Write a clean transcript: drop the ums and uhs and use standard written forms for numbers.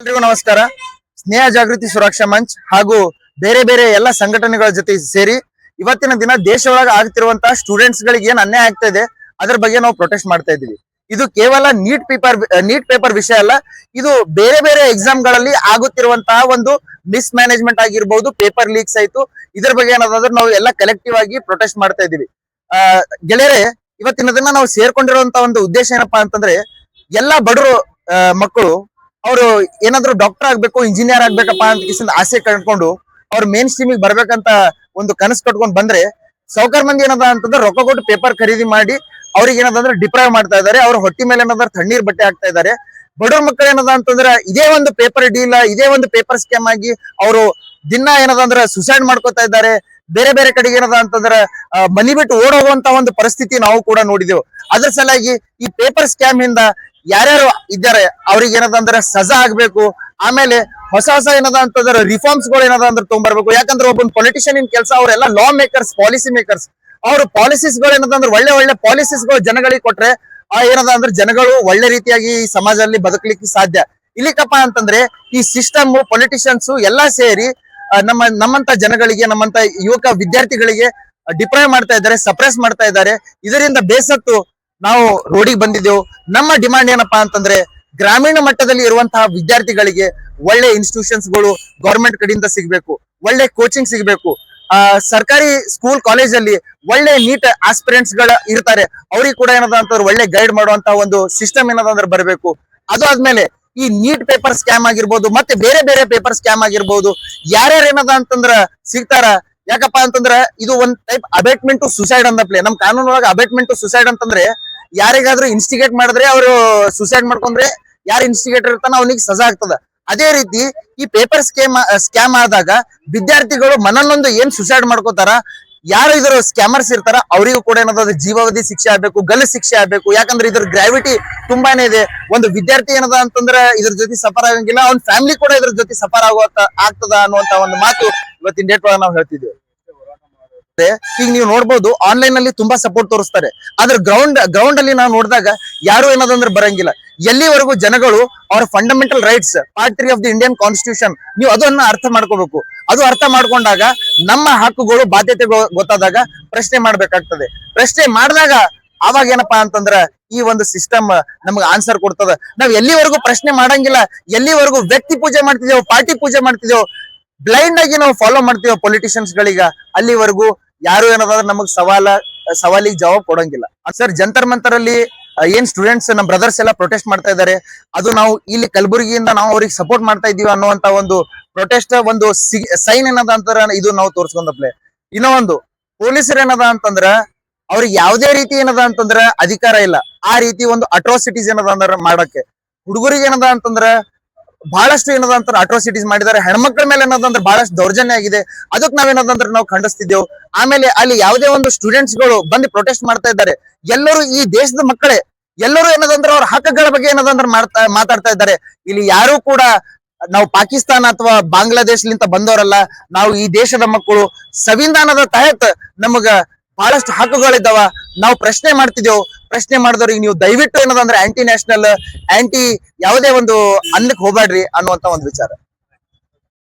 ಎಲ್ರಿಗೂ ನಮಸ್ಕಾರ. ಸ್ನೇಹ ಜಾಗೃತಿ ಸುರಕ್ಷಾ ಮಂಚ್ ಹಾಗೂ ಬೇರೆ ಬೇರೆ ಎಲ್ಲ ಸಂಘಟನೆಗಳ ಜೊತೆ ಸೇರಿ ಇವತ್ತಿನ ದಿನ ದೇಶದೊಳಗೆ ಆಗ್ತಿರುವಂತಹ ಸ್ಟೂಡೆಂಟ್ಸ್ ಗಳಿಗೆ ಏನ್ ಅನ್ಯಾಯ ಆಗ್ತಾ ಇದೆ ಅದ್ರ ಬಗ್ಗೆ ನಾವು ಪ್ರೊಟೆಸ್ಟ್ ಮಾಡ್ತಾ ಇದ್ದೀವಿ. ಇದು ಕೇವಲ ನೀಟ್ ಪೇಪರ್ ವಿಷಯ ಅಲ್ಲ, ಇದು ಬೇರೆ ಬೇರೆ ಎಕ್ಸಾಮ್ ಗಳಲ್ಲಿ ಆಗುತ್ತಿರುವಂತಹ ಒಂದು ಮಿಸ್ ಮ್ಯಾನೇಜ್ಮೆಂಟ್ ಆಗಿರ್ಬಹುದು, ಪೇಪರ್ ಲೀಕ್ಸ್ ಆಯ್ತು. ಇದ್ರ ಬಗ್ಗೆ ಏನಾದ್ರೆ ನಾವು ಎಲ್ಲ ಕಲೆಕ್ಟಿವ್ ಆಗಿ ಪ್ರೊಟೆಸ್ಟ್ ಮಾಡ್ತಾ ಇದೀವಿ. ಗೆಳೆಯರೆ, ಇವತ್ತಿನ ದಿನ ನಾವು ಸೇರ್ಕೊಂಡಿರುವಂತಹ ಒಂದು ಉದ್ದೇಶ ಏನಪ್ಪಾ ಅಂತಂದ್ರೆ, ಎಲ್ಲಾ ಬಡವರು ಮಕ್ಕಳು ಅವರು ಏನಾದ್ರು ಡಾಕ್ಟರ್ ಆಗ್ಬೇಕು, ಇಂಜಿನಿಯರ್ ಆಗ್ಬೇಕಪ್ಪ ಅಂತ ಆಸೆ ಕಂಡ್ಕೊಂಡು ಅವ್ರ ಮೇನ್ ಸ್ಟ್ರೀಮಿಗೆ ಬರ್ಬೇಕಂತ ಒಂದು ಕನಸು ಕಟ್ಕೊಂಡ್ ಬಂದ್ರೆ, ಸಾವುಕಾರ ಮಂದಿ ಏನದ ಅಂತಂದ್ರೆ ರೊಕ್ಕ ಕೊಟ್ಟು ಪೇಪರ್ ಖರೀದಿ ಮಾಡಿ ಅವ್ರಿಗೆ ಏನದಂದ್ರೆ ಡಿಪ್ರೈವ್ ಮಾಡ್ತಾ ಇದಾರೆ. ಅವ್ರ ಹೊಟ್ಟಿ ಮೇಲೆ ಏನಾದ್ರು ತಣ್ಣೀರ್ ಬಟ್ಟೆ ಹಾಕ್ತಾ ಇದಾರೆ. ಬಡವ್ರ ಮಕ್ಕಳು ಏನದ ಅಂತಂದ್ರೆ ಇದೇ ಒಂದು ಪೇಪರ್ ಡೀಲ್, ಇದೇ ಒಂದು ಪೇಪರ್ ಸ್ಕ್ಯಾಮ್ ಆಗಿ ಅವರು ದಿನ ಏನದಂದ್ರೆ ಸುಸೈಡ್ ಮಾಡ್ಕೋತಾ ಇದ್ದಾರೆ. ಬೇರೆ ಬೇರೆ ಕಡೆಗೆ ಏನದ ಅಂತಂದ್ರೆ ಮನಿ ಬಿಟ್ಟು ಓಡೋಗುವಂತ ಒಂದು ಪರಿಸ್ಥಿತಿ ನಾವು ಕೂಡ ನೋಡಿದೆವು. ಅದ್ರ ಸಲುವಾಗಿ ಈ ಪೇಪರ್ ಸ್ಕ್ಯಾಮ್ ಇಂದ ಯಾರ್ಯಾರು ಇದ್ದಾರೆ ಅವ್ರಿಗೆ ಏನದಂದ್ರೆ ಸಜಾ ಆಗ್ಬೇಕು. ಆಮೇಲೆ ಹೊಸ ಏನದ ಅಂತಂದ್ರೆ ರಿಫಾರ್ಮ್ಸ್ ಗಳು ಏನದ ಅಂದ್ರೆ ತೊಗೊಂಡ್ಬರ್ಬೇಕು. ಯಾಕಂದ್ರೆ ಒಬ್ಬ ಪೊಲಿಟಿಷಿಯನ್ ಇನ್ ಕೆಲಸ ಅವರೆಲ್ಲ ಲಾ ಮೇಕರ್ಸ್, ಪಾಲಿಸಿ ಮೇಕರ್ಸ್. ಅವ್ರ ಪಾಲಿಸೀಸ್ ಗಳು ಏನದಂದ್ರೆ ಒಳ್ಳೆ ಒಳ್ಳೆ ಪಾಲಿಸೀಸ್ ಗಳು ಜನಗಳಿಗೆ ಕೊಟ್ರೆ ಏನದ ಅಂದ್ರೆ ಜನಗಳು ಒಳ್ಳೆ ರೀತಿಯಾಗಿ ಈ ಸಮಾಜದಲ್ಲಿ ಬದುಕಲಿಕ್ಕೆ ಸಾಧ್ಯ. ಇಲ್ಲಿಕಪ್ಪ ಅಂತಂದ್ರೆ ಈ ಸಿಸ್ಟಮ್, ಪೊಲಿಟಿಷಿಯನ್ಸ್ ಎಲ್ಲಾ ಸೇರಿ ನಮ್ಮಂತ ಜನಗಳಿಗೆ, ನಮ್ಮಂತ ಯುವಕ ವಿದ್ಯಾರ್ಥಿಗಳಿಗೆ ಡಿಪ್ರೈವ್ ಮಾಡ್ತಾ ಇದ್ದಾರೆ, ಸಪ್ರೆಸ್ ಮಾಡ್ತಾ ಇದ್ದಾರೆ. ಇದರಿಂದ ಬೇಸತ್ತು ನಾವು ರೋಡಿಗೆ ಬಂದಿದ್ದೆವು. ನಮ್ಮ ಡಿಮಾಂಡ್ ಏನಪ್ಪಾ ಅಂತಂದ್ರೆ, ಗ್ರಾಮೀಣ ಮಟ್ಟದಲ್ಲಿ ಇರುವಂತಹ ವಿದ್ಯಾರ್ಥಿಗಳಿಗೆ ಒಳ್ಳೆ ಇನ್ಸ್ಟಿಟ್ಯೂಷನ್ಸ್ ಗಳು ಗವರ್ಮೆಂಟ್ ಕಡೆಯಿಂದ ಸಿಗ್ಬೇಕು, ಒಳ್ಳೆ ಕೋಚಿಂಗ್ ಸಿಗ್ಬೇಕು. ಸರ್ಕಾರಿ ಸ್ಕೂಲ್ ಕಾಲೇಜಲ್ಲಿ ಒಳ್ಳೆ ನೀಟ್ ಆಸ್ಪಿರೆಂಟ್ಸ್ ಗಳ ಇರ್ತಾರೆ, ಅವ್ರಿಗೆ ಕೂಡ ಏನದ ಅಂತಂದ್ರೆ ಒಳ್ಳೆ ಗೈಡ್ ಮಾಡುವಂತ ಒಂದು ಸಿಸ್ಟಮ್ ಏನದಂದ್ರೆ ಬರಬೇಕು. ಅದು ಆದ್ಮೇಲೆ ಈ ನೀಟ್ ಪೇಪರ್ ಸ್ಕ್ಯಾಮ್ ಆಗಿರ್ಬೋದು, ಮತ್ತೆ ಬೇರೆ ಬೇರೆ ಪೇಪರ್ ಸ್ಕ್ಯಾಮ್ ಆಗಿರ್ಬೋದು, ಯಾರ್ಯಾರು ಏನದ ಅಂತಂದ್ರ ಸಿಗ್ತಾರ. ಯಾಕಪ್ಪ ಅಂತಂದ್ರ ಇದು ಒಂದ್ ಟೈಪ್ ಅಬೇಟ್ಮೆಂಟ್ ಟು ಸುಸೈಡ್ ಅಂತ ಪ್ಲೇ. ನಮ್ ಕಾನೂನೊಳಗೆ ಅಬೇಟ್ಮೆಂಟ್ ಟು ಸುಸೈಡ್ ಅಂತಂದ್ರೆ, ಯಾರಿಗಾದ್ರೂ ಇನ್ಸ್ಟಿಗೇಟ್ ಮಾಡಿದ್ರೆ ಅವರು ಸುಸೈಡ್ ಮಾಡ್ಕೊಂಡ್ರೆ ಯಾರು ಇನ್ಸ್ಟಿಗೇಟರ್ ಇರ್ತಾನ ಅವನಿಗೆ ಸಜಾ ಆಗ್ತದ. ಅದೇ ರೀತಿ ಈ ಪೇಪರ್ ಸ್ಕ್ಯಾಮ್ ಆದಾಗ ವಿದ್ಯಾರ್ಥಿಗಳು ಮನನೊಂದು ಏನ್ ಸುಸೈಡ್ ಮಾಡ್ಕೋತಾರ, ಯಾರು ಇದ್ರ ಸ್ಕ್ಯಾಮರ್ಸ್ ಇರ್ತಾರ ಅವರಿಗೂ ಕೂಡ ಏನಾದ್ರು ಜೀವಾವಧಿ ಶಿಕ್ಷೆ ಆಗ್ಬೇಕು, ಗಲ್ಲು ಶಿಕ್ಷೆ ಆಗ್ಬೇಕು. ಯಾಕಂದ್ರೆ ಇದ್ರ ಗ್ರಾವಿಟಿ ತುಂಬಾನೇ ಇದೆ. ಒಂದು ವಿದ್ಯಾರ್ಥಿ ಏನದ ಅಂತಂದ್ರೆ ಇದ್ರ ಜೊತೆ ಸಫರ್ ಆಗಂಗಿಲ್ಲ, ಅವ್ನ ಫ್ಯಾಮಿಲಿ ಕೂಡ ಇದ್ರ ಜೊತೆ ಸಫರ್ ಆಗ್ತದ ಅನ್ನುವಂತ ಒಂದು ಮಾತು ಇವತ್ತಿನ ಡೇಟ್ ಒಳಗೆ ನಾವು ಹೇಳ್ತಿದ್ವಿ. ಈಗ ನೀವು ನೋಡ್ಬೋದು, ಆನ್ಲೈನ್ ಅಲ್ಲಿ ತುಂಬಾ ಸಪೋರ್ಟ್ ತೋರಿಸ್ತಾರೆ, ಆದ್ರೆ ಗ್ರೌಂಡ್ ಅಲ್ಲಿ ನಾವು ನೋಡಿದಾಗ ಯಾರು ಏನದಂದ್ರೆ ಬರಂಗಿಲ್ಲ. ಎಲ್ಲಿವರೆಗೂ ಜನಗಳು ಅವರ fundamental rights, part 3 of the Indian constitution, ನೀವು ಅದನ್ನ ಅರ್ಥ ಮಾಡ್ಕೋಬೇಕು. ಅದು ಅರ್ಥ ಮಾಡ್ಕೊಂಡಾಗ ನಮ್ಮ ಹಕ್ಕುಗಳು, ಬಾಧ್ಯತೆಗಳು ಗೊತ್ತಾದಾಗ ಪ್ರಶ್ನೆ ಮಾಡ್ಬೇಕಾಗ್ತದೆ. ಪ್ರಶ್ನೆ ಮಾಡಿದಾಗ ಅವಾಗ ಏನಪ್ಪಾ ಅಂತಂದ್ರ ಈ ಒಂದು ಸಿಸ್ಟಮ್ ನಮ್ಗೆ ಆನ್ಸರ್ ಕೊಡ್ತದ. ನಾವ್ ಎಲ್ಲಿವರೆಗೂ ಪ್ರಶ್ನೆ ಮಾಡಂಗಿಲ್ಲ, ಎಲ್ಲಿವರೆಗೂ ವ್ಯಕ್ತಿ ಪೂಜೆ ಮಾಡ್ತಿದ್ದೇವೆ, ಪಾರ್ಟಿ ಪೂಜೆ ಮಾಡ್ತಿದ್ದೇವೆ, ಬ್ಲೈಂಡ್ ಆಗಿ ನಾವು ಫಾಲೋ ಮಾಡ್ತೀವಿ ಪೊಲಿಟಿಷಿಯನ್ಸ್ ಗಳಿಗ, ಅಲ್ಲಿವರೆಗೂ ಯಾರು ಏನದಾದ್ರೆ ನಮಗ್ ಸವಾಲಿಗೆ ಜವಾಬ್ ಕೊಡಂಗಿಲ್ಲ. ಸರ್, ಜಂತರ್ ಮಂತರ್ ಅಲ್ಲಿ ಏನ್ ಸ್ಟೂಡೆಂಟ್ಸ್ ನಮ್ಮ ಬ್ರದರ್ಸ್ ಎಲ್ಲ ಪ್ರೊಟೆಸ್ಟ್ ಮಾಡ್ತಾ ಇದ್ದಾರೆ, ಅದು ನಾವು ಇಲ್ಲಿ ಕಲಬುರಗಿಯಿಂದ ನಾವು ಅವ್ರಿಗೆ ಸಪೋರ್ಟ್ ಮಾಡ್ತಾ ಇದೀವಿ ಅನ್ನುವಂತ ಒಂದು ಪ್ರೊಟೆಸ್ಟ್, ಒಂದು ಸೈನ್ ಏನದ ಅಂತಾರ ಇದು ನಾವು ತೋರ್ಸ್ಕೊಂಡಪ್ಲೆ. ಇನ್ನೂ ಒಂದು, ಪೊಲೀಸರು ಏನದ ಅಂತಂದ್ರ ಅವ್ರಿಗೆ ಯಾವುದೇ ರೀತಿ ಏನದ ಅಂತಂದ್ರ ಅಧಿಕಾರ ಇಲ್ಲ ಆ ರೀತಿ ಒಂದು ಅಟ್ರಾಸಿಟೀಸ್ ಏನದ ಅಂದ್ರ ಮಾಡಕ್ಕೆ. ಹುಡುಗರಿಗೆ ಏನದ ಅಂತಂದ್ರ ಬಹಳಷ್ಟು ಏನದ ಅಂತ ಅಟ್ರಾಸಿಟೀಸ್ ಮಾಡಿದ್ದಾರೆ. ಹೆಣ್ಮಕ್ಳ ಮೇಲೆ ಏನದಂದ್ರೆ ಬಹಳಷ್ಟು ದೌರ್ಜನ್ಯ ಆಗಿದೆ. ಅದಕ್ಕೆ ನಾವೇನದಂದ್ರೆ ನಾವು ಖಂಡಿಸ್ತಿದ್ದೆವು. ಆಮೇಲೆ ಅಲ್ಲಿ ಯಾವುದೇ ಒಂದು ಸ್ಟೂಡೆಂಟ್ಸ್ ಗಳು ಬಂದು ಪ್ರೊಟೆಸ್ಟ್ ಮಾಡ್ತಾ ಇದ್ದಾರೆ. ಎಲ್ಲರೂ ಈ ದೇಶದ ಮಕ್ಕಳೇ, ಎಲ್ಲರೂ ಏನದಂದ್ರೆ ಅವ್ರ ಹಕ್ಕುಗಳ ಬಗ್ಗೆ ಏನದಂದ್ರೆ ಮಾತಾಡ್ತಾ ಇದ್ದಾರೆ. ಇಲ್ಲಿ ಯಾರು ಕೂಡ ನಾವು ಪಾಕಿಸ್ತಾನ ಅಥವಾ ಬಾಂಗ್ಲಾದೇಶಲಿಂದ ಬಂದವರಲ್ಲ. ನಾವು ಈ ದೇಶದ ಮಕ್ಕಳು. ಸಂವಿಧಾನದ ತಹತ್ ನಮಗ ಬಹಳಷ್ಟು ಹಕ್ಕುಗಳಿದ್ದಾವ. ನಾವು ಪ್ರಶ್ನೆ ಮಾಡ್ತಿದ್ದೇವೆ. ಪ್ರಶ್ನೆ ಮಾಡಿದವ್ರಿಗೆ ನೀವು ದಯವಿಟ್ಟು ಏನದಂದ್ರೆ ಆಂಟಿ ನ್ಯಾಷನಲ್, ಆಂಟಿ ಯಾವುದೇ ಒಂದು ಅನ್ನಕ್ಕೆ ಹೋಗ್ಬೇಡ್ರಿ ಅನ್ನುವಂತ ಒಂದು ವಿಚಾರ.